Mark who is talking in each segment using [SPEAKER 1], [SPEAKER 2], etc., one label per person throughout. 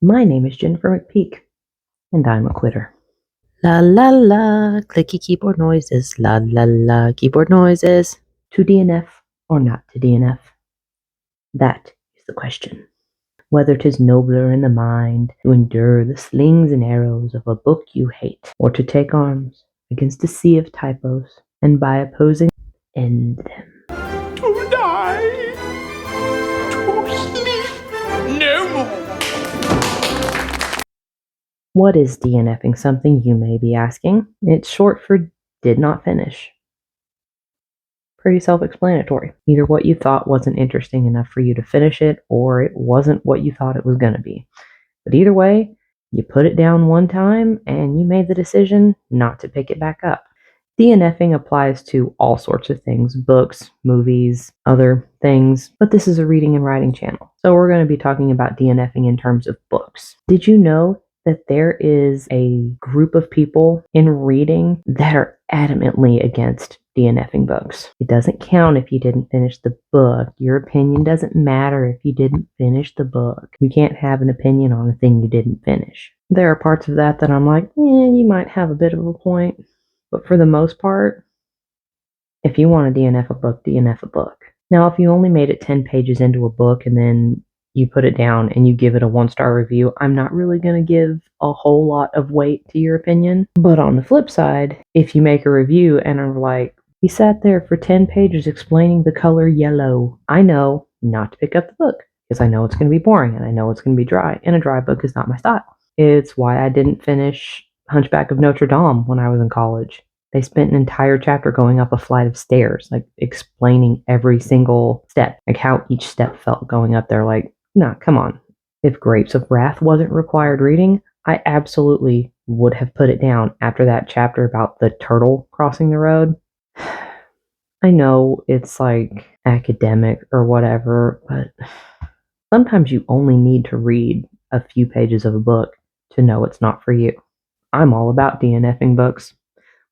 [SPEAKER 1] My name is Jennifer McPeak, and I'm a quitter. La la la, clicky keyboard noises, la la la, keyboard noises. To DNF or not to DNF? That is the question. Whether 'tis nobler in the mind to endure the slings and arrows of a book you hate, or to take arms against a sea of typos, and by opposing end them.
[SPEAKER 2] To die, to sleep no more.
[SPEAKER 1] What is DNFing? Something you may be asking. It's short for did not finish. Pretty self-explanatory. Either what you thought wasn't interesting enough for you to finish it, or it wasn't what you thought it was going to be. But either way, you put it down one time and you made the decision not to pick it back up. DNFing applies to all sorts of things, books, movies, other things, but this is a reading and writing channel. So we're going to be talking about DNFing in terms of books. Did you know that there is a group of people in reading that are adamantly against DNFing books? It doesn't count if you didn't finish the book. Your opinion doesn't matter if you didn't finish the book. You can't have an opinion on a thing you didn't finish. There are parts of that I'm like, you might have a bit of a point. But for the most part, if you want to DNF a book, DNF a book. Now, if you only made it 10 pages into a book and then you put it down and you give it a 1-star review, I'm not really going to give a whole lot of weight to your opinion. But on the flip side, if you make a review and are like, he sat there for 10 pages explaining the color yellow, I know not to pick up the book because I know it's going to be boring and I know it's going to be dry, and a dry book is not my style. It's why I didn't finish Hunchback of Notre Dame when I was in college. They spent an entire chapter going up a flight of stairs, like explaining every single step, like how each step felt going up there. Like, nah, come on. If Grapes of Wrath wasn't required reading, I absolutely would have put it down after that chapter about the turtle crossing the road. I know it's like academic or whatever, but sometimes you only need to read a few pages of a book to know it's not for you. I'm all about DNFing books,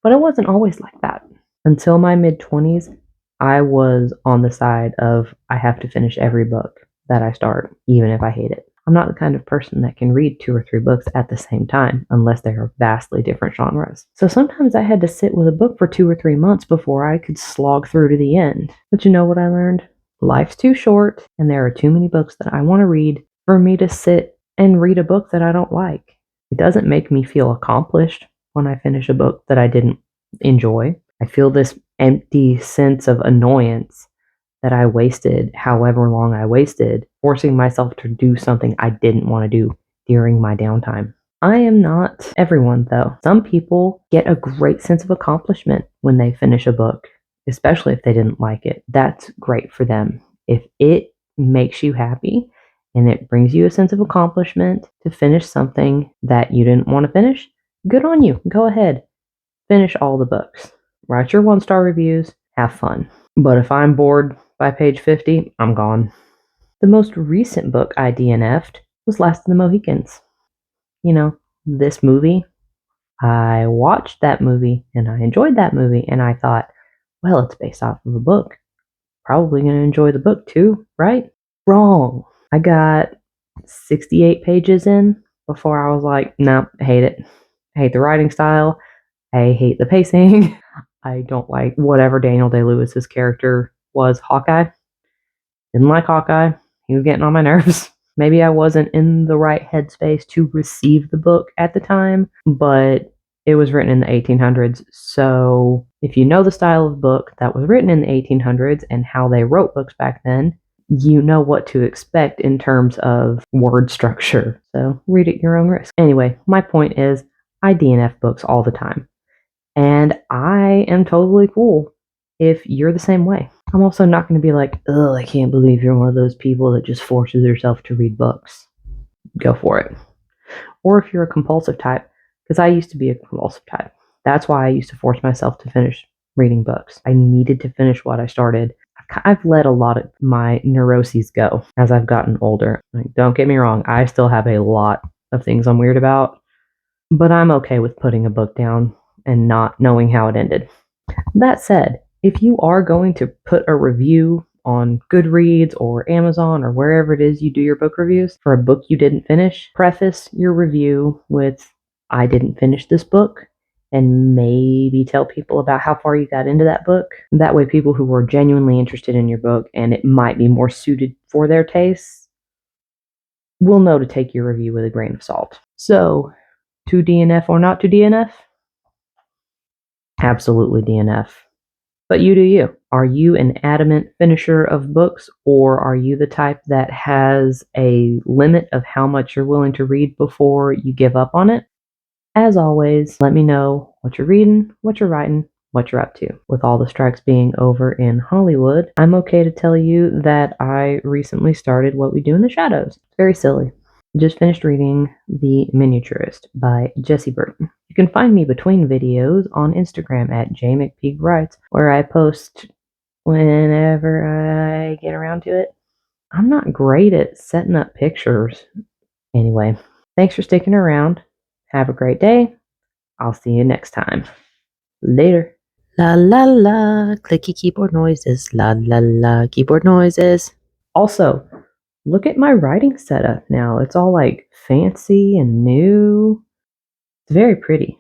[SPEAKER 1] but it wasn't always like that. Until my mid-20s, I was on the side of I have to finish every book that I start, even if I hate it. I'm not the kind of person that can read 2 or 3 books at the same time, unless they are vastly different genres. So sometimes I had to sit with a book for 2 or 3 months before I could slog through to the end. But you know what I learned? Life's too short, and there are too many books that I want to read for me to sit and read a book that I don't like. It doesn't make me feel accomplished when I finish a book that I didn't enjoy. I feel this empty sense of annoyance that I wasted however long I wasted, forcing myself to do something I didn't want to do during my downtime. I am not everyone, though. Some people get a great sense of accomplishment when they finish a book, especially if they didn't like it. That's great for them. If it makes you happy and it brings you a sense of accomplishment to finish something that you didn't want to finish, good on you. Go ahead. Finish all the books. Write your 1-star reviews. Have fun. But if I'm bored by page 50, I'm gone. The most recent book I DNF'd was Last of the Mohicans. You know, this movie, I watched that movie and I enjoyed that movie, and I thought, well, it's based off of a book. Probably going to enjoy the book too, right? Wrong. I got 68 pages in before I was like, no, I hate it. I hate the writing style. I hate the pacing. I don't like whatever Daniel Day-Lewis's character was, Hawkeye. Didn't like Hawkeye. He was getting on my nerves. Maybe I wasn't in the right headspace to receive the book at the time, but it was written in the 1800s. So if you know the style of book that was written in the 1800s and how they wrote books back then, you know what to expect in terms of word structure. So read at your own risk. Anyway, my point is I DNF books all the time. And I am totally cool if you're the same way. I'm also not going to be like, I can't believe you're one of those people that just forces yourself to read books. Go for it. Or if you're a compulsive type, because I used to be a compulsive type. That's why I used to force myself to finish reading books. I needed to finish what I started. I've let a lot of my neuroses go as I've gotten older. Like, don't get me wrong, I still have a lot of things I'm weird about, but I'm okay with putting a book down and not knowing how it ended. That said, if you are going to put a review on Goodreads or Amazon or wherever it is you do your book reviews for a book you didn't finish, preface your review with, I didn't finish this book, and maybe tell people about how far you got into that book. That way people who are genuinely interested in your book and it might be more suited for their tastes will know to take your review with a grain of salt. So, to DNF or not to DNF? Absolutely DNF. But you do you. Are you an adamant finisher of books, or are you the type that has a limit of how much you're willing to read before you give up on it? As always, let me know what you're reading, what you're writing, what you're up to. With all the strikes being over in Hollywood, I'm okay to tell you that I recently started What We Do in the Shadows. It's very silly. Just finished reading The Miniaturist by Jessie Burton. You can find me between videos on Instagram at jmcpeakwrites, where I post whenever I get around to it. I'm not great at setting up pictures. Anyway, thanks for sticking around. Have a great day. I'll see you next time. Later.
[SPEAKER 3] La la la, clicky keyboard noises. La la la, keyboard noises.
[SPEAKER 1] Also, look at my writing setup now. It's all like fancy and new. It's very pretty.